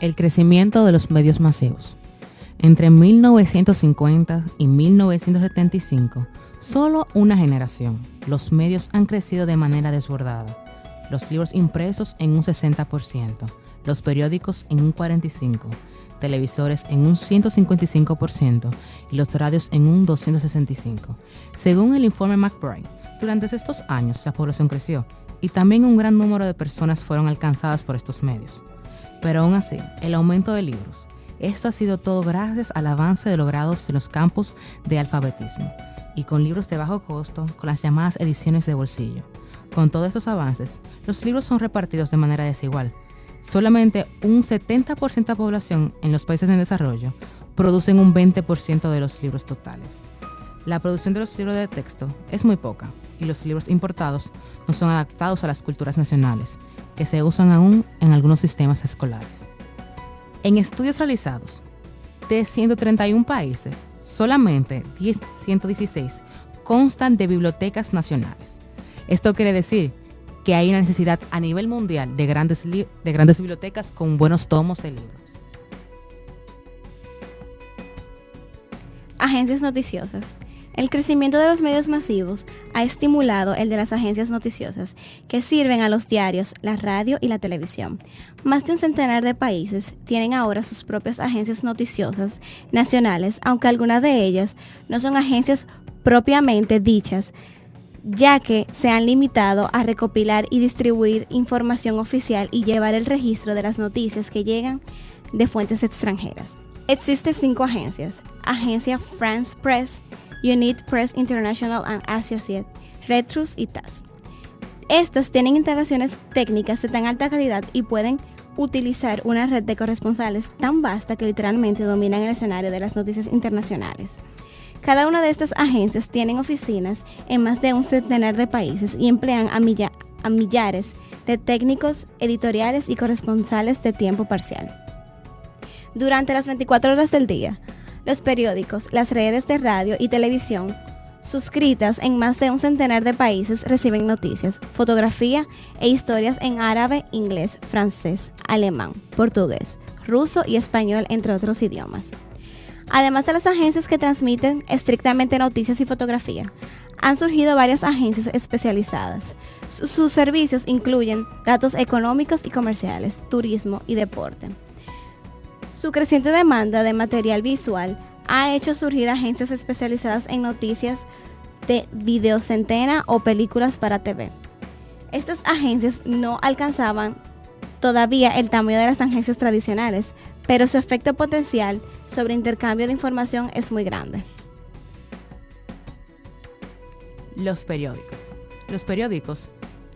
El crecimiento de los medios masivos. Entre 1950 y 1975, solo una generación, los medios han crecido de manera desbordada. Los libros impresos en un 60%, los periódicos en un 45%, televisores en un 155% y los radios en un 265%. Según el informe McBride, durante estos años la población creció y también un gran número de personas fueron alcanzadas por estos medios. Pero aún así, el aumento de libros, esto ha sido todo gracias al avance de logrados en los campos de alfabetismo y con libros de bajo costo, con las llamadas ediciones de bolsillo. Con todos estos avances, los libros son repartidos de manera desigual. Solamente un 70% de la población en los países en desarrollo producen un 20% de los libros totales. La producción de los libros de texto es muy poca y los libros importados no son adaptados a las culturas nacionales, que se usan aún en algunos sistemas escolares. En estudios realizados, de 131 países, solamente 116 constan de bibliotecas nacionales. Esto quiere decir que hay una necesidad a nivel mundial de grandes bibliotecas con buenos tomos de libros. Agencias noticiosas. El crecimiento de los medios masivos ha estimulado el de las agencias noticiosas, que sirven a los diarios, la radio y la televisión. Más de un centenar de países tienen ahora sus propias agencias noticiosas nacionales, aunque algunas de ellas no son agencias propiamente dichas, ya que se han limitado a recopilar y distribuir información oficial y llevar el registro de las noticias que llegan de fuentes extranjeras. Existen 5 agencias: Agencia France Press, Unit Press International and Associates, Reuters y TASS. Estas tienen instalaciones técnicas de tan alta calidad y pueden utilizar una red de corresponsales tan vasta que literalmente dominan el escenario de las noticias internacionales. Cada una de estas agencias tienen oficinas en más de un centenar de países y emplean a millares de técnicos, editoriales y corresponsales de tiempo parcial. Durante las 24 horas del día, los periódicos, las redes de radio y televisión, suscritas en más de un centenar de países, reciben noticias, fotografía e historias en árabe, inglés, francés, alemán, portugués, ruso y español, entre otros idiomas. Además de las agencias que transmiten estrictamente noticias y fotografía, han surgido varias agencias especializadas. Sus servicios incluyen datos económicos y comerciales, turismo y deporte. Su creciente demanda de material visual ha hecho surgir agencias especializadas en noticias de videocentena o películas para TV. Estas agencias no alcanzaban todavía el tamaño de las agencias tradicionales, pero su efecto potencial sobre intercambio de información es muy grande. Los periódicos. Los periódicos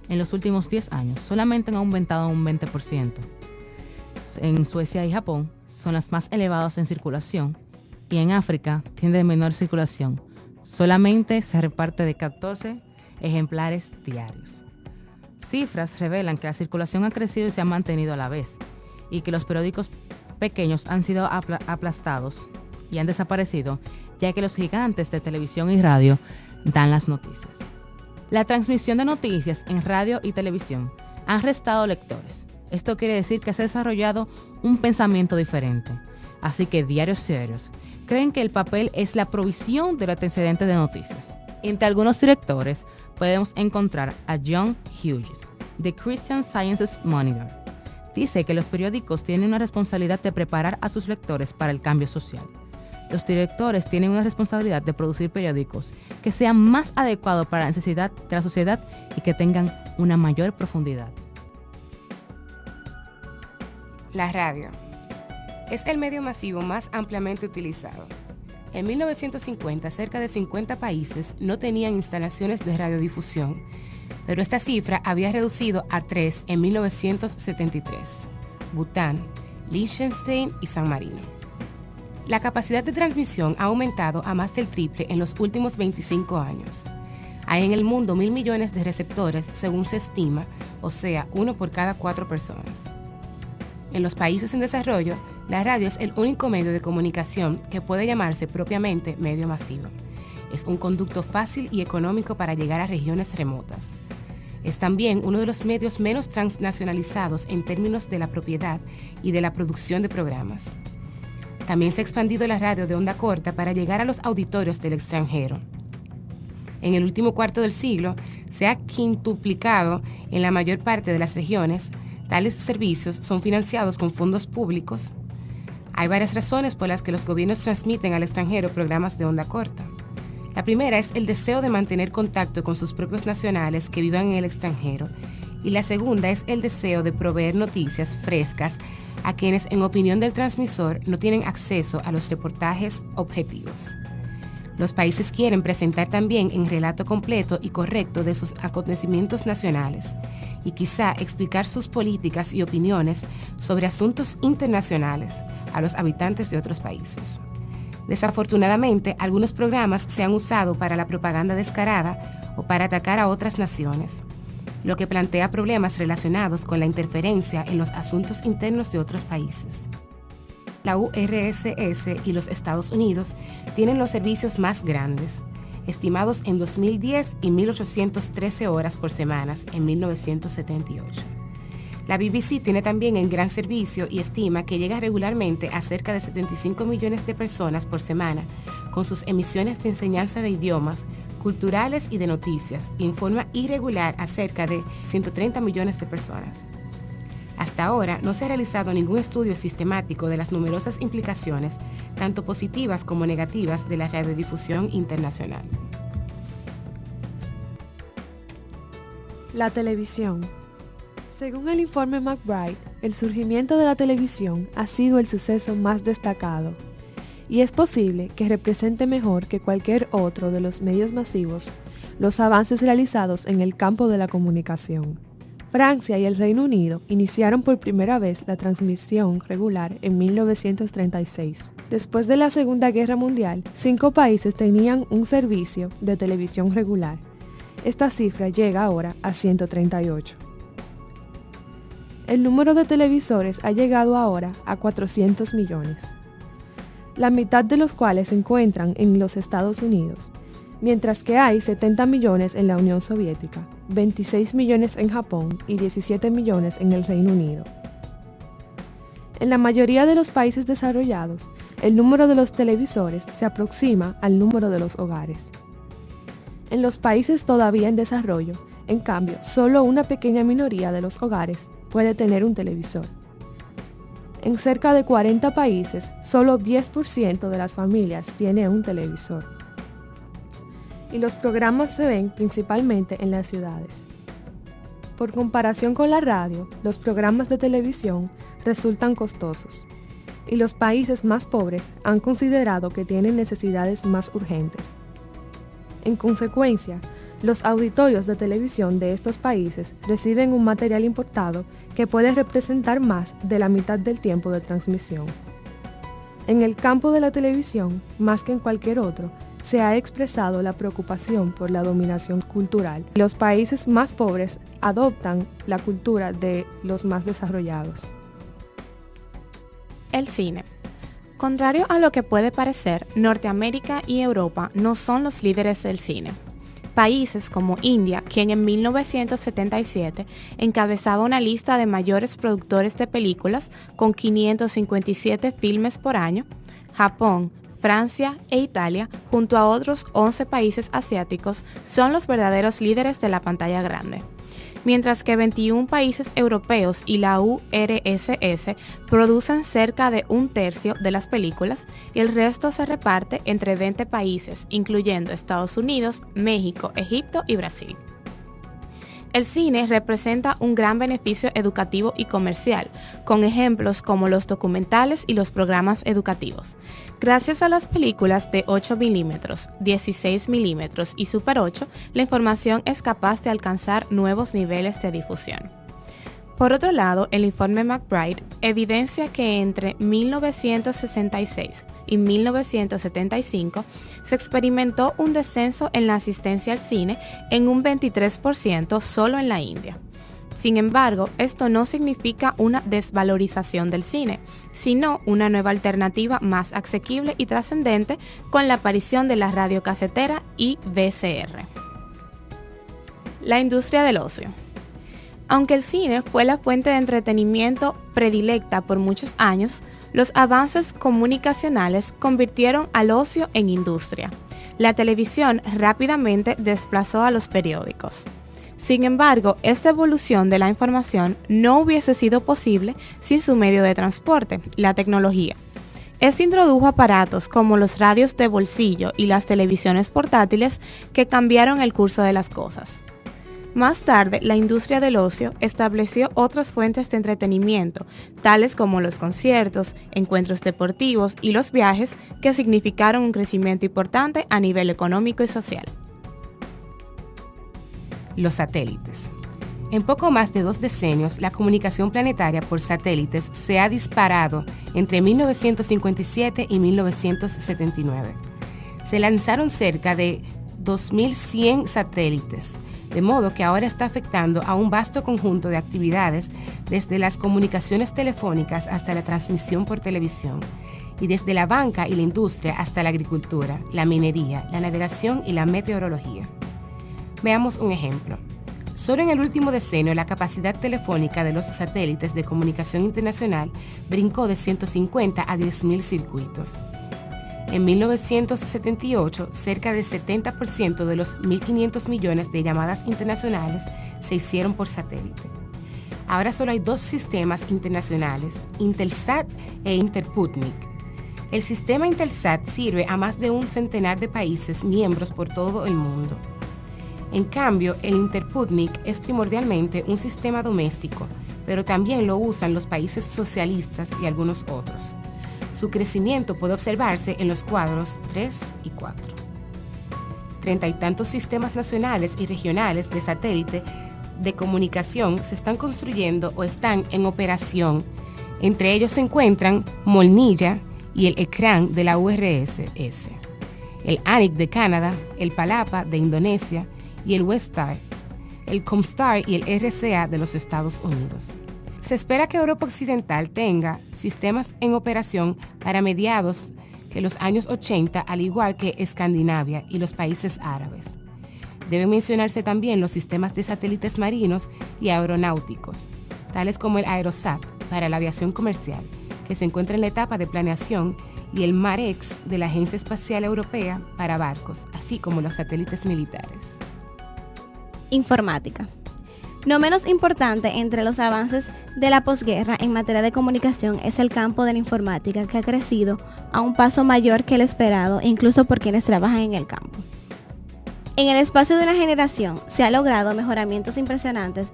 en los últimos 10 años solamente han aumentado un 20%. En Suecia y Japón son las más elevadas en circulación y en África tiene menor circulación. Solamente se reparte de 14 ejemplares diarios. Cifras revelan que la circulación ha crecido y se ha mantenido a la vez y que los periódicos pequeños han sido aplastados y han desaparecido, ya que los gigantes de televisión y radio dan las noticias. La transmisión de noticias en radio y televisión han restado lectores. Esto quiere decir que se ha desarrollado un pensamiento diferente. Así que diarios serios creen que el papel es la provisión del antecedente de noticias. Entre algunos directores podemos encontrar a John Hughes, de Christian Sciences Monitor. Dice que los periódicos tienen una responsabilidad de preparar a sus lectores para el cambio social. Los directores tienen una responsabilidad de producir periódicos que sean más adecuados para la necesidad de la sociedad y que tengan una mayor profundidad. La radio es el medio masivo más ampliamente utilizado. En 1950, cerca de 50 países no tenían instalaciones de radiodifusión, pero esta cifra había reducido a 3 en 1973: Bután, Liechtenstein y San Marino. La capacidad de transmisión ha aumentado a más del triple en los últimos 25 años. Hay en el mundo 1.000 millones de receptores, según se estima, o sea, 1 por cada 4 personas. En los países en desarrollo, la radio es el único medio de comunicación que puede llamarse propiamente medio masivo. Es un conducto fácil y económico para llegar a regiones remotas. Es también uno de los medios menos transnacionalizados en términos de la propiedad y de la producción de programas. También se ha expandido la radio de onda corta para llegar a los auditorios del extranjero. En el último cuarto del siglo se ha quintuplicado en la mayor parte de las regiones. Tales servicios son financiados con fondos públicos. Hay varias razones por las que los gobiernos transmiten al extranjero programas de onda corta. La primera es el deseo de mantener contacto con sus propios nacionales que vivan en el extranjero, y la segunda es el deseo de proveer noticias frescas a quienes, en opinión del transmisor, no tienen acceso a los reportajes objetivos. Los países quieren presentar también en relato completo y correcto de sus acontecimientos nacionales y quizá explicar sus políticas y opiniones sobre asuntos internacionales a los habitantes de otros países. Desafortunadamente, algunos programas se han usado para la propaganda descarada o para atacar a otras naciones, lo que plantea problemas relacionados con la interferencia en los asuntos internos de otros países. La URSS y los Estados Unidos tienen los servicios más grandes, estimados en 2010 y 1.813 horas por semana en 1978. La BBC tiene también el gran servicio y estima que llega regularmente a cerca de 75 millones de personas por semana con sus emisiones de enseñanza de idiomas, culturales y de noticias, y en forma irregular a cerca de 130 millones de personas. Hasta ahora no se ha realizado ningún estudio sistemático de las numerosas implicaciones, tanto positivas como negativas, de la radiodifusión internacional. La televisión. Según el informe McBride, el surgimiento de la televisión ha sido el suceso más destacado, y es posible que represente mejor que cualquier otro de los medios masivos los avances realizados en el campo de la comunicación. Francia y el Reino Unido iniciaron por primera vez la transmisión regular en 1936. Después de la Segunda Guerra Mundial, 5 países tenían un servicio de televisión regular. Esta cifra llega ahora a 138. El número de televisores ha llegado ahora a 400 millones, la mitad de los cuales se encuentran en los Estados Unidos, mientras que hay 70 millones en la Unión Soviética, 26 millones en Japón y 17 millones en el Reino Unido. En la mayoría de los países desarrollados, el número de los televisores se aproxima al número de los hogares. En los países todavía en desarrollo, en cambio, solo una pequeña minoría de los hogares puede tener un televisor. En cerca de 40 países, solo 10% de las familias tiene un televisor. Y los programas se ven principalmente en las ciudades. Por comparación con la radio, los programas de televisión resultan costosos, y los países más pobres han considerado que tienen necesidades más urgentes. En consecuencia, los auditorios de televisión de estos países reciben un material importado que puede representar más de la mitad del tiempo de transmisión. En el campo de la televisión, más que en cualquier otro, se ha expresado la preocupación por la dominación cultural. Los países más pobres adoptan la cultura de los más desarrollados. El cine. Contrario a lo que puede parecer, Norteamérica y Europa no son los líderes del cine. Países como India, quien en 1977 encabezaba una lista de mayores productores de películas con 557 filmes por año, Japón, Francia e Italia, junto a otros 11 países asiáticos, son los verdaderos líderes de la pantalla grande. Mientras que 21 países europeos y la URSS producen cerca de 1/3 de las películas y el resto se reparte entre 20 países, incluyendo Estados Unidos, México, Egipto y Brasil. El cine representa un gran beneficio educativo y comercial, con ejemplos como los documentales y los programas educativos. Gracias a las películas de 8 milímetros, 16 milímetros y Super 8, la información es capaz de alcanzar nuevos niveles de difusión. Por otro lado, el informe McBride evidencia que entre 1966 y 1975 se experimentó un descenso en la asistencia al cine en un 23% solo en la India. Sin embargo, esto no significa una desvalorización del cine, sino una nueva alternativa más asequible y trascendente con la aparición de la radiocasetera y VCR. La industria del ocio. Aunque el cine fue la fuente de entretenimiento predilecta por muchos años, los avances comunicacionales convirtieron al ocio en industria. La televisión rápidamente desplazó a los periódicos. Sin embargo, esta evolución de la información no hubiese sido posible sin su medio de transporte, la tecnología. Este introdujo aparatos como los radios de bolsillo y las televisiones portátiles que cambiaron el curso de las cosas. Más tarde, la industria del ocio estableció otras fuentes de entretenimiento, tales como los conciertos, encuentros deportivos y los viajes, que significaron un crecimiento importante a nivel económico y social. Los satélites. En poco más de 2 decenios, la comunicación planetaria por satélites se ha disparado entre 1957 y 1979. Se lanzaron cerca de 2.100 satélites, de modo que ahora está afectando a un vasto conjunto de actividades, desde las comunicaciones telefónicas hasta la transmisión por televisión, y desde la banca y la industria hasta la agricultura, la minería, la navegación y la meteorología. Veamos un ejemplo. Solo en el último decenio la capacidad telefónica de los satélites de comunicación internacional brincó de 150 a 10.000 circuitos. En 1978, cerca del 70% de los 1.500 millones de llamadas internacionales se hicieron por satélite. Ahora solo hay 2 sistemas internacionales, Intelsat e Intersputnik. El sistema Intelsat sirve a más de un centenar de países miembros por todo el mundo. En cambio, el Intersputnik es primordialmente un sistema doméstico, pero también lo usan los países socialistas y algunos otros. Su crecimiento puede observarse en los cuadros 3 y 4. 30 y tantos sistemas nacionales y regionales de satélite de comunicación se están construyendo o están en operación. Entre ellos se encuentran Molnija y el Ekran de la URSS, el ANIC de Canadá, el Palapa de Indonesia y el Westar, el Comstar y el RCA de los Estados Unidos. Se espera que Europa Occidental tenga sistemas en operación para mediados de los años 80, al igual que Escandinavia y los países árabes. Deben mencionarse también los sistemas de satélites marinos y aeronáuticos, tales como el Aerosat para la aviación comercial, que se encuentra en la etapa de planeación, y el MAREX de la Agencia Espacial Europea para barcos, así como los satélites militares. Informática. No menos importante entre los avances de la posguerra en materia de comunicación es el campo de la informática, que ha crecido a un paso mayor que el esperado, incluso por quienes trabajan en el campo. En el espacio de una generación se han logrado mejoramientos impresionantes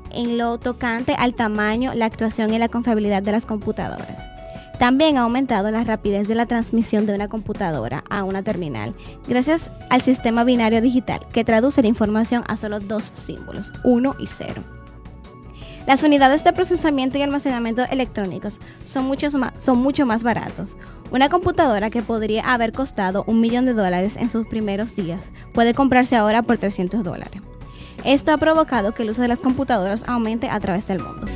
en lo tocante al tamaño, la actuación y la confiabilidad de las computadoras. También ha aumentado la rapidez de la transmisión de una computadora a una terminal, gracias al sistema binario digital, que traduce la información a solo 2 símbolos, 1 y 0. Las unidades de procesamiento y almacenamiento electrónicos son mucho más baratos. Una computadora que podría haber costado $1 millón en sus primeros días puede comprarse ahora por $300. Esto ha provocado que el uso de las computadoras aumente a través del mundo.